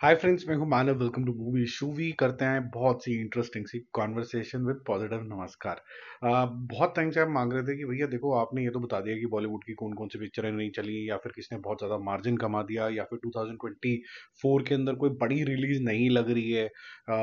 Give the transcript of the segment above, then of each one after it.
हाय friends, मैं हूं Manav. Welcome to movie shoovie. करते हैं बहुत सी इंटरेस्टिंग सी कॉन्वर्सेशन विद पॉजिटिव। नमस्कार। बहुत टाइम से आप मांग रहे थे कि भैया देखो, आपने ये तो बता दिया कि बॉलीवुड की कौन कौन सी पिक्चरें नहीं चली, या फिर किसने बहुत ज़्यादा मार्जिन कमा दिया, या फिर 2024 के अंदर कोई बड़ी रिलीज नहीं लग रही है।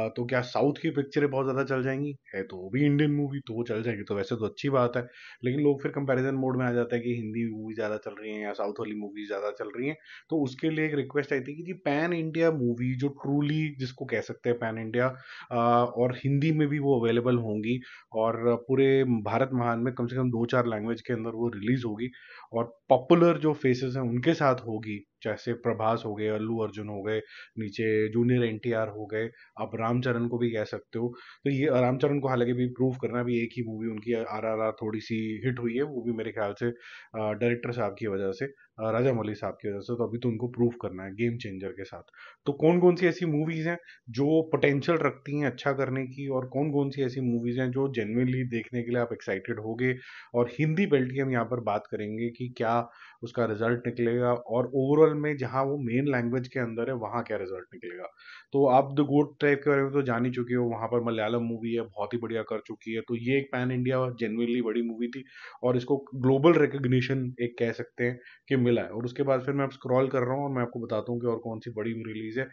तो क्या साउथ की पिक्चरें बहुत ज़्यादा चल जाएंगी? है तो वो भी इंडियन मूवी, तो वो चल जाएंगी तो वैसे तो अच्छी बात है। लेकिन लोग फिर कंपैरिजन मोड में आ जाते हैं कि हिंदी मूवी ज़्यादा चल रही हैं या साउथ वाली मूवी ज़्यादा चल रही हैं। तो उसके लिए एक रिक्वेस्ट आई थी कि जी पैन इंडिया मूवी जो ट्रूली जिसको कह सकते हैं पैन इंडिया, और हिंदी में भी वो अवेलेबल होंगी, और पूरे भारत महान में कम से कम दो चार लैंग्वेज के अंदर वो रिलीज होगी, और पॉपुलर जो फेसेस हैं उनके साथ होगी। जैसे प्रभास हो गए, अल्लू अर्जुन हो गए, नीचे जूनियर एनटीआर हो गए, आप रामचरण को भी कह सकते हो। तो ये रामचरण को हालांकि भी प्रूव करना भी, एक ही मूवी उनकी आरआरआर थोड़ी सी हिट हुई है, वो भी मेरे ख्याल से डायरेक्टर साहब की वजह से, राजा मौली साहब की वजह से। तो अभी तो उनको प्रूव करना है गेम चेंजर के साथ। तो कौन कौन सी ऐसी मूवीज हैं जो पोटेंशियल रखती हैं अच्छा करने की, और कौन कौन सी ऐसी मूवीज हैं जो जेन्युइनली देखने के लिए आप एक्साइटेड होगे। और हिंदी बेल्ट की हम यहाँ पर बात करेंगे कि क्या उसका रिजल्ट निकलेगा, और ओवरऑल में जहाँ वो मेन लैंग्वेज के अंदर है वहाँ क्या रिजल्ट निकलेगा। तो आप द गोट टाइप के बारे में तो जान ही चुके हो, वहाँ पर मलयालम मूवी है, बहुत ही बढ़िया कर चुकी है। तो ये एक पैन इंडिया जेन्युइनली बड़ी मूवी थी, और इसको ग्लोबल रिकग्निशन एक कह सकते हैं कि मिला है। और उसके बाद फिर मैं अब स्क्रॉल कर रहा हूँ और मैं आपको बताता हूँ कि और कौन सी बड़ी रिलीज है।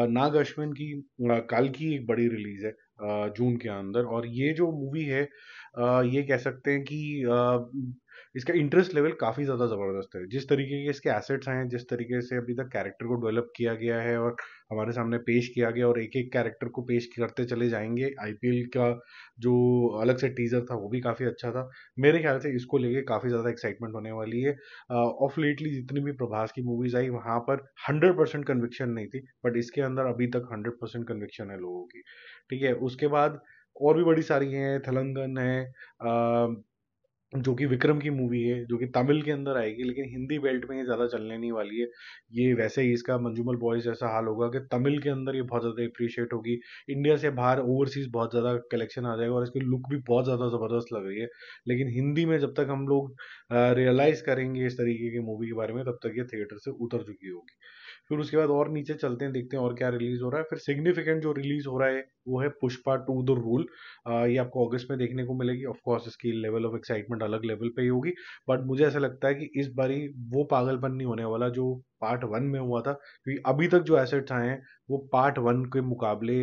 नाग अश्विन की कल की एक बड़ी रिलीज है जून के अंदर। और ये जो मूवी है, ये कह सकते हैं कि इसका इंटरेस्ट लेवल काफ़ी ज़्यादा ज़बरदस्त है। जिस तरीके के इसके एसेट्स हैं, जिस तरीके से अभी तक कैरेक्टर को डेवलप किया गया है और हमारे सामने पेश किया गया, और एक एक कैरेक्टर को पेश करते चले जाएंगे। आईपीएल का जो अलग से टीजर था वो भी काफ़ी अच्छा था। मेरे ख्याल से इसको लेके काफ़ी ज़्यादा एक्साइटमेंट होने वाली है। ऑफ लेटली जितनी भी प्रभास की मूवीज आई, वहाँ पर 100% कन्विक्शन नहीं थी, बट इसके अंदर अभी तक 100% कन्विक्शन है लोगों की। ठीक है, उसके बाद और भी बड़ी सारी हैं। थलंगन है, जो कि विक्रम की मूवी है, जो कि तमिल के अंदर आएगी, लेकिन हिंदी बेल्ट में ये ज़्यादा चलने नहीं वाली है। ये वैसे ही इसका मंजूमल बॉयज जैसा हाल होगा कि तमिल के अंदर ये बहुत ज़्यादा अप्रिशिएट होगी, इंडिया से बाहर ओवरसीज बहुत ज़्यादा कलेक्शन आ जाएगा, और इसकी लुक भी बहुत ज़्यादा ज़बरदस्त लग रही है। लेकिन हिंदी में जब तक हम लोग रियलाइज़ करेंगे इस तरीके की मूवी के बारे में, तब तक ये थिएटर से उतर चुकी होगी। फिर उसके बाद और नीचे चलते हैं, देखते हैं और क्या रिलीज हो रहा है। फिर सिग्निफिकेंट जो रिलीज हो रहा है वो है पुष्पा टू द रूल। ये आपको अगस्त में देखने को मिलेगी। ऑफ कोर्स इसकी लेवल ऑफ एक्साइटमेंट अलग लेवल पे ही होगी, बट मुझे ऐसा लगता है कि इस बारी वो पागलपन नहीं होने वाला जो पार्ट वन में हुआ था, क्योंकि अभी तक जो एसेट्स आए हैं वो पार्ट वन के मुकाबले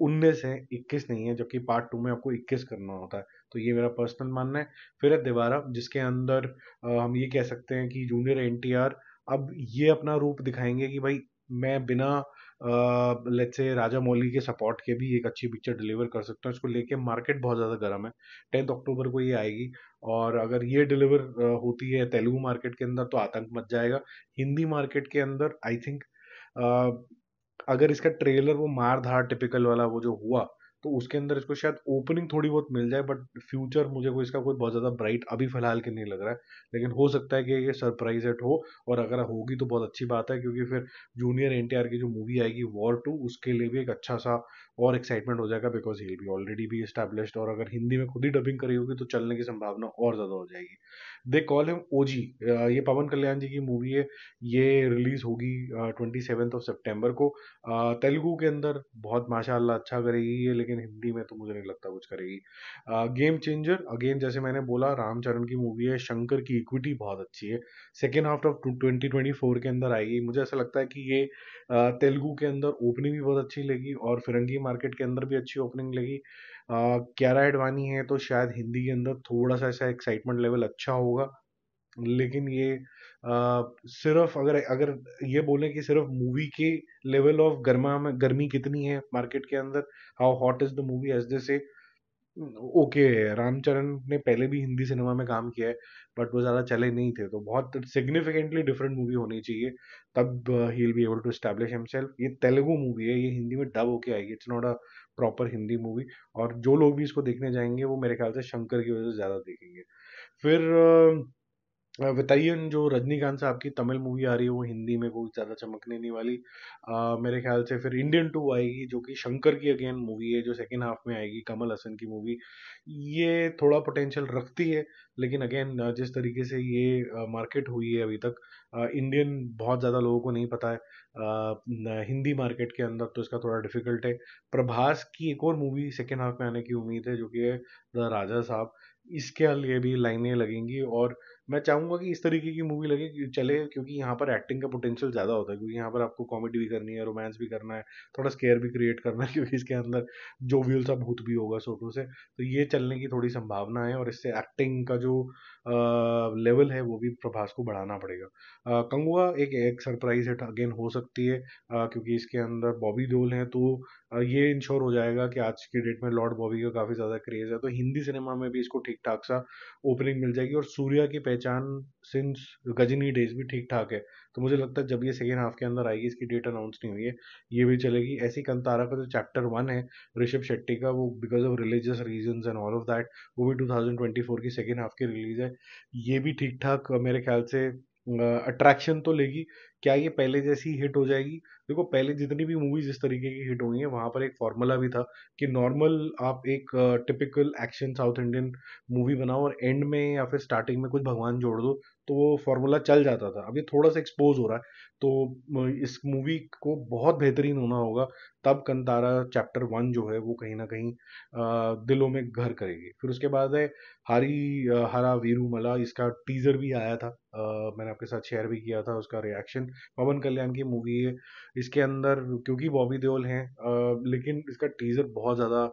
19 है, 21 नहीं है, जबकि पार्ट टू में आपको 21 करना होता है। तो ये मेरा पर्सनल मानना है। फिर है दीवारा, जिसके अंदर हम ये कह सकते हैं कि जूनियर एनटीआर अब ये अपना रूप दिखाएंगे कि भाई मैं बिना लेट्स से राजा मौली के सपोर्ट के भी एक अच्छी पिक्चर डिलीवर कर सकता हूँ। इसको लेके मार्केट बहुत ज़्यादा गर्म है। 10 अक्टूबर को ये आएगी, और अगर ये डिलीवर होती है तेलुगु मार्केट के अंदर तो आतंक मच जाएगा। हिंदी मार्केट के अंदर आई थिंक अगर इसका ट्रेलर वो मार धाड़ टिपिकल वाला वो जो हुआ, तो उसके अंदर इसको शायद ओपनिंग थोड़ी बहुत मिल जाए, बट फ्यूचर मुझे कोई इसका कोई बहुत ज़्यादा ब्राइट अभी फिलहाल के नहीं लग रहा है। लेकिन हो सकता है कि ये सरप्राइज हिट हो, और अगर होगी तो बहुत अच्छी बात है, क्योंकि फिर जूनियर एनटीआर की जो मूवी आएगी वॉर 2, उसके लिए भी एक अच्छा सा और एक्साइटमेंट हो जाएगा, बिकॉज ही भी ऑलरेडी भी एस्टेब्लिश्ड, और अगर हिंदी में खुद ही डबिंग करी होगी तो चलने की संभावना और ज़्यादा हो जाएगी। दे कॉल हिम ओजी, ये पवन कल्याण जी की मूवी है। ये रिलीज होगी 27 सितंबर को। तेलुगु के अंदर बहुत माशाल्लाह अच्छा करेगी ये, लेकिन हिंदी में तो मुझे नहीं लगता कुछ करेगी। गेम चेंजर अगेन, जैसे मैंने बोला, रामचरण की मूवी है। शंकर की इक्विटी बहुत अच्छी है। सेकेंड हाफ ऑफ 2024 के अंदर आएगी। मुझे ऐसा लगता है कि ये तेलुगु के अंदर ओपनिंग भी बहुत अच्छी लगी, और फिरंगी मार्केट के अंदर भी अच्छी ओपनिंग लगी। क्यारा एडवानी है, तो शायद हिंदी के अंदर थोड़ा सा ऐसा एक्साइटमेंट लेवल अच्छा होगा। लेकिन ये सिर्फ अगर अगर ये बोलें कि सिर्फ मूवी के लेवल ऑफ गर्मा में गर्मी कितनी है मार्केट के अंदर, how hot is the movie as they say, okay, Ramcharan ने पहले भी हिंदी सिनेमा में काम किया है, बट वो ज़्यादा चले नहीं थे। तो बहुत सिग्निफिकेंटली डिफरेंट मूवी होनी चाहिए, तब ही will be able to establish himself. ये तेलुगु मूवी है, ये हिंदी में डब होके आएगी, it's not a proper Hindi movie. और जो लोग भी इसको देखने जाएंगे वो मेरे ख्याल से शंकर की वजह से ज़्यादा देखेंगे। फिर बताइए, जो रजनीकांत साहब की तमिल मूवी आ रही है वो हिंदी में कोई ज़्यादा चमकने नहीं वाली। मेरे ख्याल से फिर इंडियन टू आएगी, जो कि शंकर की अगेन मूवी है, जो सेकेंड हाफ में आएगी, कमल हसन की मूवी। ये थोड़ा पोटेंशियल रखती है, लेकिन अगेन जिस तरीके से ये मार्केट हुई है अभी तक, इंडियन बहुत ज़्यादा लोगों को नहीं पता है हिंदी मार्केट के अंदर, तो इसका थोड़ा डिफिकल्ट है। प्रभास की एक और मूवी सेकेंड हाफ में आने की उम्मीद है, जो कि है द राजा साहब। इसके लिए भी लाइनें लगेंगी, और मैं चाहूंगा कि इस तरीके की मूवी लगे कि चले, क्योंकि यहाँ पर एक्टिंग का पोटेंशियल ज़्यादा होता है, क्योंकि यहाँ पर आपको कॉमेडी भी करनी है, रोमांस भी करना है, थोड़ा स्केयर भी क्रिएट करना है क्योंकि इसके अंदर जोवियल सा भूत भी होगा छोटू से, तो ये चलने की थोड़ी संभावना है, और इससे एक्टिंग का जो लेवल है वो भी प्रभास को बढ़ाना पड़ेगा। कंगुआ एक एक सरप्राइज हिट अगेन हो सकती है, क्योंकि इसके अंदर बॉबी देओल हैं, तो ये इंश्योर हो जाएगा कि आज की डेट में लॉर्ड बॉबी का काफ़ी ज़्यादा क्रेज है, तो हिंदी सिनेमा में भी इसको ठीक ठाक सा ओपनिंग मिल जाएगी। और सूर्या की पहचान सिंस गजनी डेज भी ठीक ठाक है, तो मुझे लगता है जब ये सेकेंड हाफ के अंदर आएगी, इसकी डेट अनाउंस नहीं हुई है, ये भी चलेगी। ऐसी कंतारा का जो चैप्टर 1 है ऋषभ शेट्टी का, वो because of religious reasons and all of that, वो भी 2024 की सेकेंड हाफ की रिलीज है। ये भी ठीक ठाक मेरे ख्याल से अट्रैक्शन तो लेगी। क्या ये पहले जैसी हिट हो जाएगी? देखो, पहले जितनी भी मूवीज इस तरीके की हिट हुई हैं, वहां पर एक फॉर्मूला भी था कि नॉर्मल आप एक typical action south Indian movie बनाओ, और एंड में या फिर स्टार्टिंग में कुछ भगवान जोड़ दो, तो वो फॉर्मूला चल जाता था। अब ये थोड़ा सा एक्सपोज हो रहा है, तो इस मूवी को बहुत बेहतरीन होना होगा, तब कंतारा चैप्टर 1 जो है वो कहीं ना कहीं दिलों में घर करेगी। फिर उसके बाद है हरा वीरूमला। इसका टीजर भी आया था, मैंने आपके साथ शेयर भी किया था उसका रिएक्शन। पवन कल्याण की मूवी है, इसके अंदर क्योंकि बॉबी देओल हैं, लेकिन इसका टीजर बहुत ज़्यादा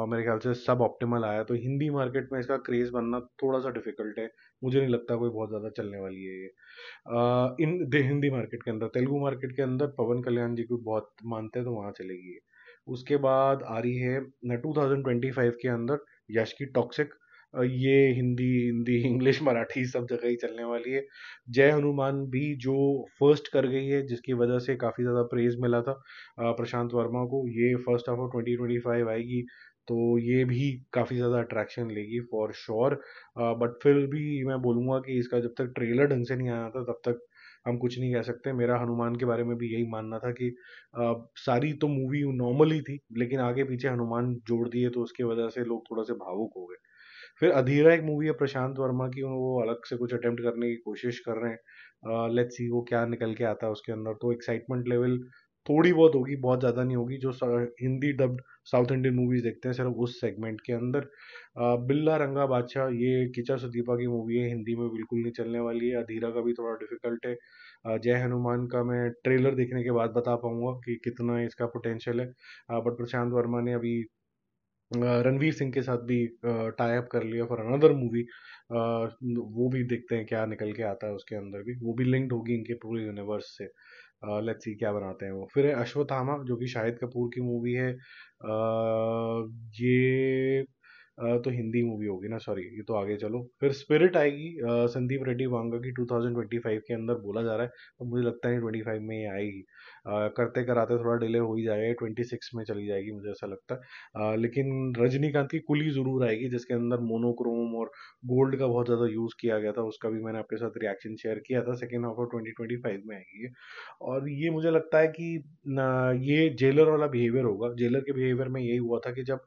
मेरे ख्याल से सब ऑप्टिमल आया, तो हिंदी मार्केट में इसका क्रेज बनना थोड़ा सा डिफिकल्ट है। मुझे नहीं लगता कोई बहुत ज़्यादा चलने वाली है ये हिंदी मार्केट के अंदर। तेलुगु मार्केट के अंदर पवन कल्याण जी को बहुत मानते हैं, तो वहाँ चलेगी ये। उसके बाद आ रही है 2025 के अंदर यश की टॉक्सिक। ये हिंदी हिंदी इंग्लिश मराठी सब जगह ही चलने वाली है। जय हनुमान भी जो फर्स्ट कर गई है, जिसकी वजह से काफ़ी ज़्यादा प्रेज मिला था प्रशांत वर्मा को, ये फर्स्ट हाफ ऑफ 2025 आएगी, तो ये भी काफ़ी ज़्यादा अट्रैक्शन लेगी फॉर श्योर। बट फिर भी मैं बोलूँगा कि इसका जब तक ट्रेलर ढंग से नहीं आया था, तब तक हम कुछ नहीं कह सकते। मेरा हनुमान के बारे में भी यही मानना था कि सारी तो मूवी नॉर्मल ही थी, लेकिन आगे पीछे हनुमान जोड़ दिए, तो उसकी वजह से लोग थोड़ा से भावुक हो गए। फिर अधीरा एक मूवी है प्रशांत वर्मा की, वो अलग से कुछ अटेम्प्ट करने की कोशिश कर रहे हैं। लेट्स सी वो क्या निकल के आता है उसके अंदर। तो एक्साइटमेंट लेवल थोड़ी बहुत होगी, बहुत ज़्यादा नहीं होगी, जो Hindi dubbed south Indian movies देखते हैं सिर्फ उस सेगमेंट के अंदर। बिल्ला रंगा बादशाह, ये किचा सुदीपा की मूवी है, हिंदी में बिल्कुल नहीं चलने वाली है। अधीरा का भी थोड़ा डिफिकल्ट है। जय हनुमान का मैं ट्रेलर देखने के बाद बता पाऊंगा कि कितना इसका पोटेंशियल है। बट प्रशांत वर्मा ने अभी रणवीर सिंह के साथ भी टाई अप कर लिया फॉर अनदर मूवी। वो भी देखते हैं क्या निकल के आता है उसके अंदर भी, वो भी लिंक्ड होगी इनके पूरे यूनिवर्स से। लेट्स सी क्या बनाते हैं वो। फिर है अश्वत्थामा, जो कि शाहिद कपूर की मूवी है। ये तो हिंदी मूवी होगी ना, सॉरी, ये तो आगे चलो। फिर स्पिरिट आएगी संदीप रेड्डी वांगा की, 2025 के अंदर बोला जा रहा है, तो मुझे लगता है 25 में ये आएगी। करते कराते थोड़ा डिले हो ही जाएगा, 26 में चली जाएगी मुझे ऐसा लगता है। लेकिन रजनीकांत की कुली जरूर आएगी, जिसके अंदर मोनोक्रोम और गोल्ड का बहुत ज़्यादा यूज़ किया गया था, उसका भी मैंने आपके साथ रिएक्शन शेयर किया था। सेकेंड हाफ ऑफ 2025 में आएगी ये। और ये मुझे लगता है कि ये जेलर वाला बिहेवियर होगा। जेलर के बिहेवियर में यही हुआ था कि जब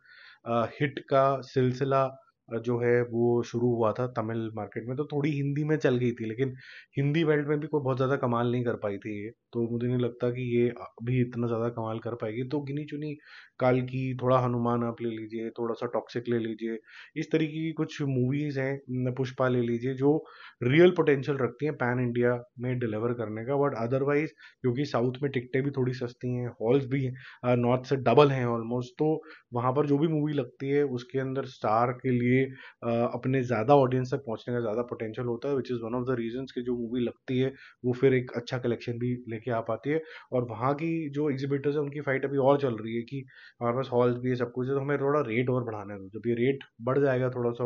हिट का सिलसिला जो है वो शुरू हुआ था तमिल मार्केट में, तो थोड़ी हिंदी में चल गई थी, लेकिन हिंदी बेल्ट में भी कोई बहुत ज़्यादा कमाल नहीं कर पाई थी ये, तो मुझे नहीं लगता कि ये भी इतना ज़्यादा कमाल कर पाएगी। तो गिनी चुनी काल की, थोड़ा हनुमान आप ले लीजिए, थोड़ा सा टॉक्सिक ले लीजिए, इस तरीके की कुछ मूवीज़ हैं, पुष्पा ले लीजिए, जो रियल पोटेंशियल रखती हैं पैन इंडिया में डिलीवर करने का। बट अदरवाइज, क्योंकि साउथ में टिकटें भी थोड़ी सस्ती हैं, हॉल्स भी नॉर्थ से डबल हैं ऑलमोस्ट, तो वहाँ पर जो भी मूवी लगती है उसके अंदर स्टार के लिए अपने ज़्यादा ऑडियंस तक पहुँचने का ज़्यादा पोटेंशियल होता है, which is one of the reasons कि जो मूवी लगती है वो फिर एक अच्छा कलेक्शन भी लेके आ पाती है। और वहाँ की जो एग्जीबिटर्स है उनकी फाइट अभी और चल रही है कि हमारे पास हॉल्स भी है, सब कुछ है, तो हमें थोड़ा रेट और बढ़ाना है। जब ये रेट बढ़ जाएगा थोड़ा सा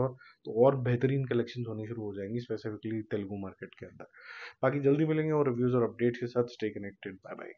और बेहतरीन कलेक्शन होनी शुरू हो जाएंगी, स्पेसिफिकली तेलुगु मार्केट के अंदर। बाकी जल्दी मिलेंगे और रिव्यूज़ और अपडेट्स के साथ। Stay connected, bye bye.